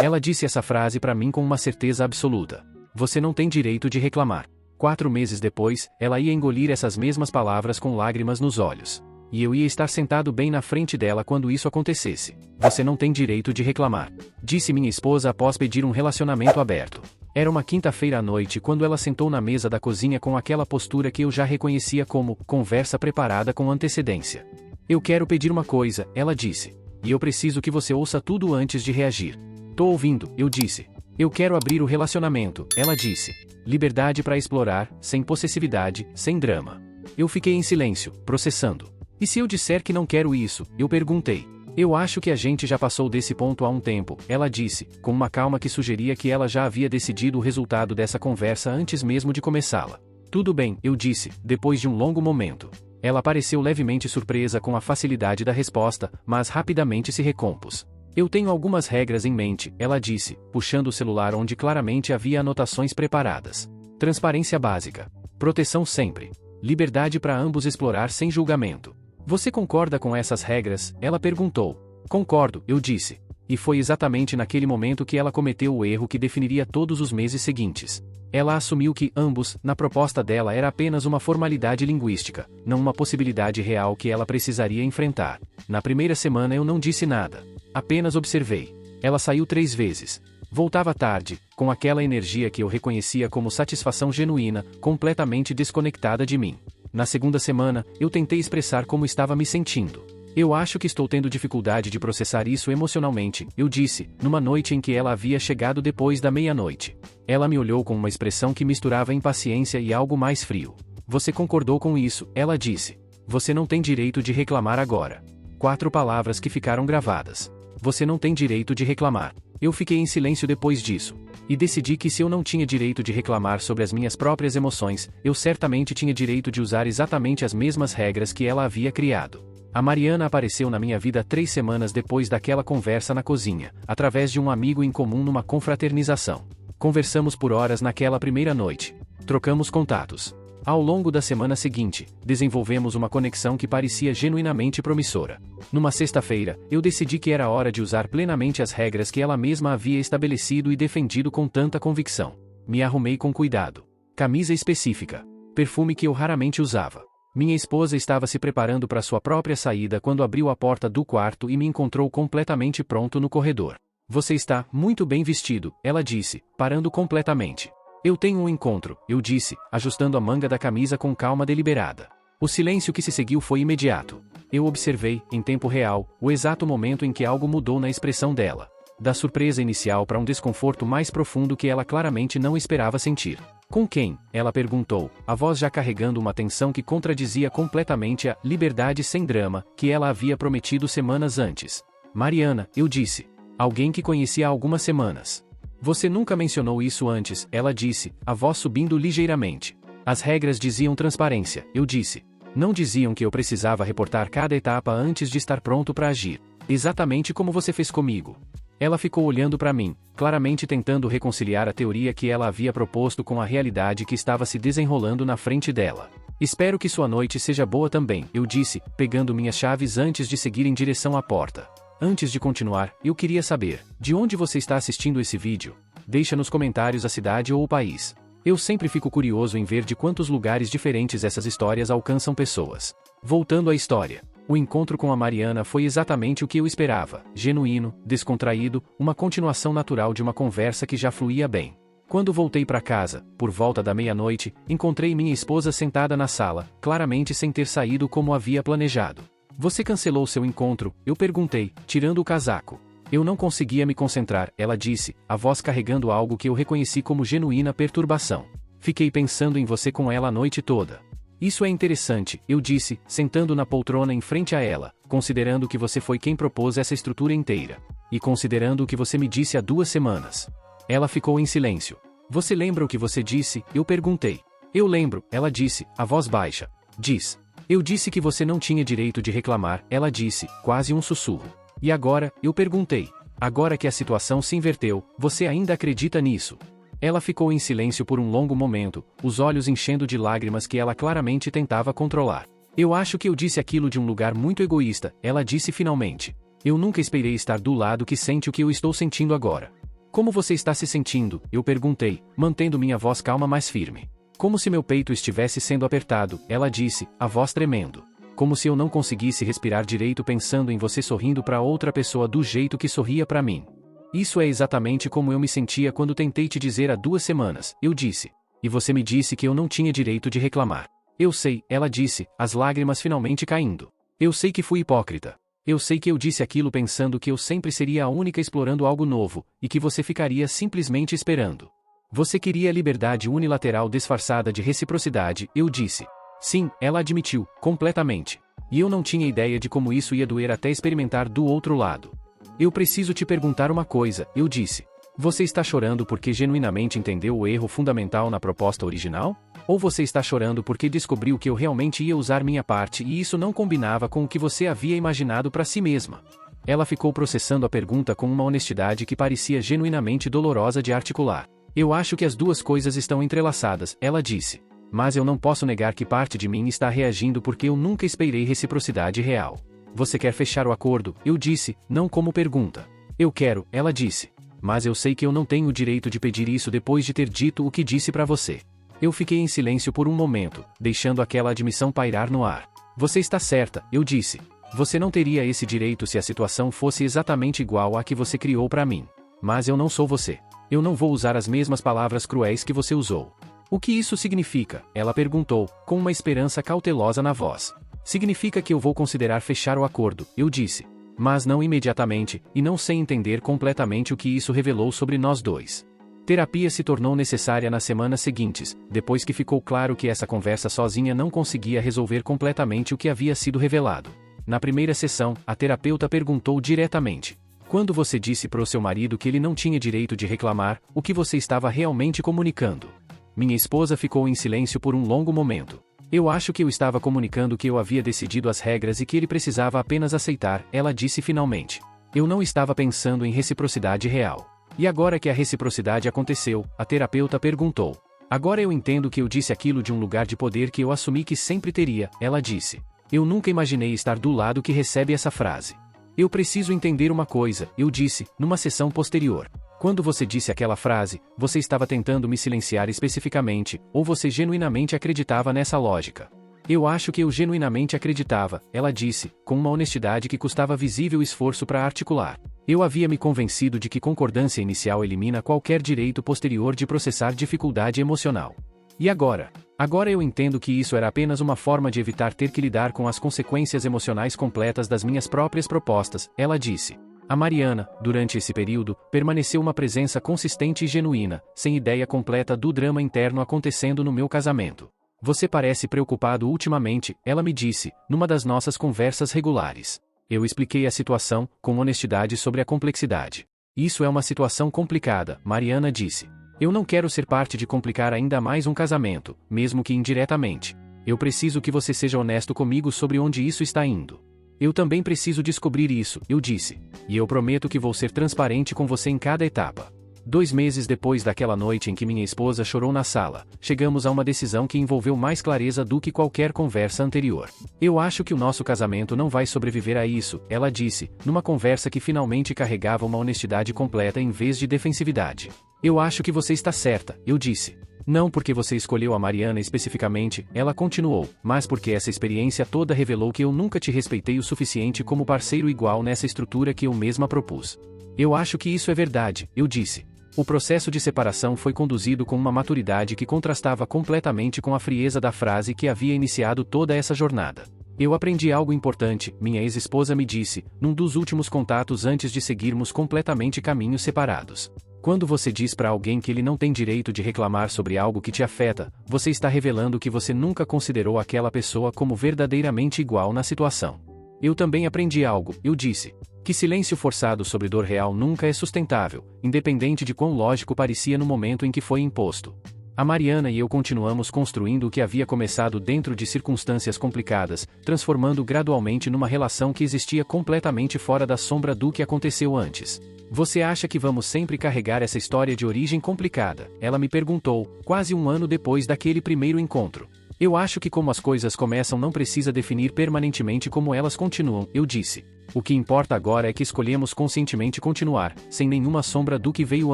Ela disse essa frase para mim com uma certeza absoluta. Você não tem direito de reclamar. 4 meses depois, ela ia engolir essas mesmas palavras com lágrimas nos olhos. E eu ia estar sentado bem na frente dela quando isso acontecesse. Você não tem direito de reclamar, disse minha esposa após pedir um relacionamento aberto. Era uma quinta-feira à noite quando ela sentou na mesa da cozinha com aquela postura que eu já reconhecia como conversa preparada com antecedência. Eu quero pedir uma coisa, ela disse. E eu preciso que você ouça tudo antes de reagir. Tô ouvindo, eu disse. Eu quero abrir o relacionamento, ela disse. Liberdade para explorar, sem possessividade, sem drama. Eu fiquei em silêncio, processando. E se eu disser que não quero isso? Eu perguntei. Eu acho que a gente já passou desse ponto há um tempo, ela disse, com uma calma que sugeria que ela já havia decidido o resultado dessa conversa antes mesmo de começá-la. Tudo bem, eu disse, depois de um longo momento. Ela pareceu levemente surpresa com a facilidade da resposta, mas rapidamente se recompôs. Eu tenho algumas regras em mente, ela disse, puxando o celular onde claramente havia anotações preparadas. Transparência básica. Proteção sempre. Liberdade para ambos explorar sem julgamento. Você concorda com essas regras? Ela perguntou. Concordo, eu disse. E foi exatamente naquele momento que ela cometeu o erro que definiria todos os meses seguintes. Ela assumiu que ambos, na proposta dela, era apenas uma formalidade linguística, não uma possibilidade real que ela precisaria enfrentar. Na primeira semana eu não disse nada. Apenas observei. Ela saiu 3 vezes. Voltava tarde, com aquela energia que eu reconhecia como satisfação genuína, completamente desconectada de mim. Na segunda semana, eu tentei expressar como estava me sentindo. Eu acho que estou tendo dificuldade de processar isso emocionalmente, eu disse, numa noite em que ela havia chegado depois da meia-noite. Ela me olhou com uma expressão que misturava impaciência e algo mais frio. Você concordou com isso, ela disse. Você não tem direito de reclamar agora. 4 palavras que ficaram gravadas. Você não tem direito de reclamar. Eu fiquei em silêncio depois disso. E decidi que se eu não tinha direito de reclamar sobre as minhas próprias emoções, eu certamente tinha direito de usar exatamente as mesmas regras que ela havia criado. A Mariana apareceu na minha vida 3 semanas depois daquela conversa na cozinha, através de um amigo em comum numa confraternização. Conversamos por horas naquela primeira noite. Trocamos contatos. Ao longo da semana seguinte, desenvolvemos uma conexão que parecia genuinamente promissora. Numa sexta-feira, eu decidi que era hora de usar plenamente as regras que ela mesma havia estabelecido e defendido com tanta convicção. Me arrumei com cuidado. Camisa específica. Perfume que eu raramente usava. Minha esposa estava se preparando para sua própria saída quando abriu a porta do quarto e me encontrou completamente pronto no corredor. Você está muito bem vestido, ela disse, parando completamente. Eu tenho um encontro, eu disse, ajustando a manga da camisa com calma deliberada. O silêncio que se seguiu foi imediato. Eu observei, em tempo real, o exato momento em que algo mudou na expressão dela. Da surpresa inicial para um desconforto mais profundo que ela claramente não esperava sentir. Com quem? Ela perguntou, a voz já carregando uma tensão que contradizia completamente a liberdade sem drama que ela havia prometido semanas antes. Mariana, eu disse. Alguém que conhecia há algumas semanas. Você nunca mencionou isso antes, ela disse, a voz subindo ligeiramente. As regras diziam transparência, eu disse. Não diziam que eu precisava reportar cada etapa antes de estar pronto para agir. Exatamente como você fez comigo. Ela ficou olhando para mim, claramente tentando reconciliar a teoria que ela havia proposto com a realidade que estava se desenrolando na frente dela. Espero que sua noite seja boa também, eu disse, pegando minhas chaves antes de seguir em direção à porta. Antes de continuar, eu queria saber, de onde você está assistindo esse vídeo? Deixa nos comentários a cidade ou o país. Eu sempre fico curioso em ver de quantos lugares diferentes essas histórias alcançam pessoas. Voltando à história. O encontro com a Mariana foi exatamente o que eu esperava, genuíno, descontraído, uma continuação natural de uma conversa que já fluía bem. Quando voltei para casa, por volta da meia-noite, encontrei minha esposa sentada na sala, claramente sem ter saído como havia planejado. Você cancelou seu encontro? Eu perguntei, tirando o casaco. Eu não conseguia me concentrar, ela disse, a voz carregando algo que eu reconheci como genuína perturbação. Fiquei pensando em você com ela a noite toda. Isso é interessante, eu disse, sentando na poltrona em frente a ela, considerando que você foi quem propôs essa estrutura inteira. E considerando o que você me disse há 2 semanas. Ela ficou em silêncio. Você lembra o que você disse? Eu perguntei. Eu lembro, ela disse, a voz baixa. Diz. Eu disse que você não tinha direito de reclamar, ela disse, quase um sussurro. E agora, eu perguntei. Agora que a situação se inverteu, você ainda acredita nisso? Ela ficou em silêncio por um longo momento, os olhos enchendo de lágrimas que ela claramente tentava controlar. Eu acho que eu disse aquilo de um lugar muito egoísta, ela disse finalmente. Eu nunca esperei estar do lado que sente o que eu estou sentindo agora. Como você está se sentindo? Eu perguntei, mantendo minha voz calma mas firme. Como se meu peito estivesse sendo apertado, ela disse, a voz tremendo. Como se eu não conseguisse respirar direito pensando em você sorrindo para outra pessoa do jeito que sorria para mim. Isso é exatamente como eu me sentia quando tentei te dizer há 2 semanas, eu disse. E você me disse que eu não tinha direito de reclamar. Eu sei, ela disse, as lágrimas finalmente caindo. Eu sei que fui hipócrita. Eu sei que eu disse aquilo pensando que eu sempre seria a única explorando algo novo, e que você ficaria simplesmente esperando. Você queria liberdade unilateral disfarçada de reciprocidade, eu disse. Sim, ela admitiu, completamente. E eu não tinha ideia de como isso ia doer até experimentar do outro lado. Eu preciso te perguntar uma coisa, eu disse. Você está chorando porque genuinamente entendeu o erro fundamental na proposta original? Ou você está chorando porque descobriu que eu realmente ia usar minha parte e isso não combinava com o que você havia imaginado para si mesma? Ela ficou processando a pergunta com uma honestidade que parecia genuinamente dolorosa de articular. Eu acho que as duas coisas estão entrelaçadas, ela disse. Mas eu não posso negar que parte de mim está reagindo porque eu nunca esperei reciprocidade real. Você quer fechar o acordo? Eu disse, não como pergunta. Eu quero, ela disse. Mas eu sei que eu não tenho o direito de pedir isso depois de ter dito o que disse para você. Eu fiquei em silêncio por um momento, deixando aquela admissão pairar no ar. Você está certa, eu disse. Você não teria esse direito se a situação fosse exatamente igual à que você criou para mim. Mas eu não sou você. Eu não vou usar as mesmas palavras cruéis que você usou. O que isso significa? Ela perguntou, com uma esperança cautelosa na voz. Significa que eu vou considerar fechar o acordo, eu disse. Mas não imediatamente, e não sem entender completamente o que isso revelou sobre nós dois. Terapia se tornou necessária nas semanas seguintes, depois que ficou claro que essa conversa sozinha não conseguia resolver completamente o que havia sido revelado. Na primeira sessão, a terapeuta perguntou diretamente. Quando você disse para o seu marido que ele não tinha direito de reclamar, o que você estava realmente comunicando? Minha esposa ficou em silêncio por um longo momento. Eu acho que eu estava comunicando que eu havia decidido as regras e que ele precisava apenas aceitar, ela disse finalmente. Eu não estava pensando em reciprocidade real. E agora que a reciprocidade aconteceu, a terapeuta perguntou. Agora eu entendo que eu disse aquilo de um lugar de poder que eu assumi que sempre teria, ela disse. Eu nunca imaginei estar do lado que recebe essa frase. Eu preciso entender uma coisa, eu disse, numa sessão posterior. Quando você disse aquela frase, você estava tentando me silenciar especificamente, ou você genuinamente acreditava nessa lógica? Eu acho que eu genuinamente acreditava, ela disse, com uma honestidade que custava visível esforço para articular. Eu havia me convencido de que concordância inicial elimina qualquer direito posterior de processar dificuldade emocional. E agora? Agora eu entendo que isso era apenas uma forma de evitar ter que lidar com as consequências emocionais completas das minhas próprias propostas, ela disse. A Mariana, durante esse período, permaneceu uma presença consistente e genuína, sem ideia completa do drama interno acontecendo no meu casamento. Você parece preocupado ultimamente, ela me disse, numa das nossas conversas regulares. Eu expliquei a situação, com honestidade sobre a complexidade. Isso é uma situação complicada, Mariana disse. Eu não quero ser parte de complicar ainda mais um casamento, mesmo que indiretamente. Eu preciso que você seja honesto comigo sobre onde isso está indo. Eu também preciso descobrir isso, eu disse. E eu prometo que vou ser transparente com você em cada etapa. 2 meses depois daquela noite em que minha esposa chorou na sala, chegamos a uma decisão que envolveu mais clareza do que qualquer conversa anterior. Eu acho que o nosso casamento não vai sobreviver a isso, ela disse, numa conversa que finalmente carregava uma honestidade completa em vez de defensividade. Eu acho que você está certa, eu disse. Não porque você escolheu a Mariana especificamente, ela continuou, mas porque essa experiência toda revelou que eu nunca te respeitei o suficiente como parceiro igual nessa estrutura que eu mesma propus. Eu acho que isso é verdade, eu disse. O processo de separação foi conduzido com uma maturidade que contrastava completamente com a frieza da frase que havia iniciado toda essa jornada. Eu aprendi algo importante, minha ex-esposa me disse, num dos últimos contatos antes de seguirmos completamente caminhos separados. Quando você diz para alguém que ele não tem direito de reclamar sobre algo que te afeta, você está revelando que você nunca considerou aquela pessoa como verdadeiramente igual na situação. Eu também aprendi algo, eu disse. Que silêncio forçado sobre dor real nunca é sustentável, independente de quão lógico parecia no momento em que foi imposto. A Mariana e eu continuamos construindo o que havia começado dentro de circunstâncias complicadas, transformando gradualmente numa relação que existia completamente fora da sombra do que aconteceu antes. Você acha que vamos sempre carregar essa história de origem complicada? Ela me perguntou, quase um ano depois daquele primeiro encontro. Eu acho que como as coisas começam não precisa definir permanentemente como elas continuam, eu disse. O que importa agora é que escolhemos conscientemente continuar, sem nenhuma sombra do que veio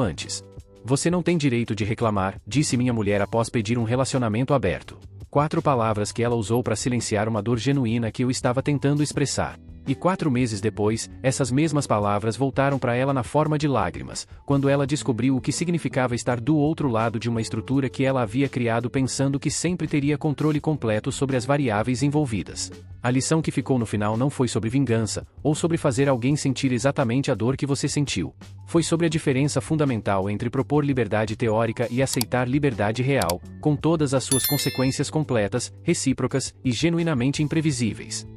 antes. Você não tem direito de reclamar, disse minha mulher após pedir um relacionamento aberto. 4 palavras que ela usou para silenciar uma dor genuína que eu estava tentando expressar. E 4 meses depois, essas mesmas palavras voltaram para ela na forma de lágrimas, quando ela descobriu o que significava estar do outro lado de uma estrutura que ela havia criado pensando que sempre teria controle completo sobre as variáveis envolvidas. A lição que ficou no final não foi sobre vingança, ou sobre fazer alguém sentir exatamente a dor que você sentiu. Foi sobre a diferença fundamental entre propor liberdade teórica e aceitar liberdade real, com todas as suas consequências completas, recíprocas e genuinamente imprevisíveis.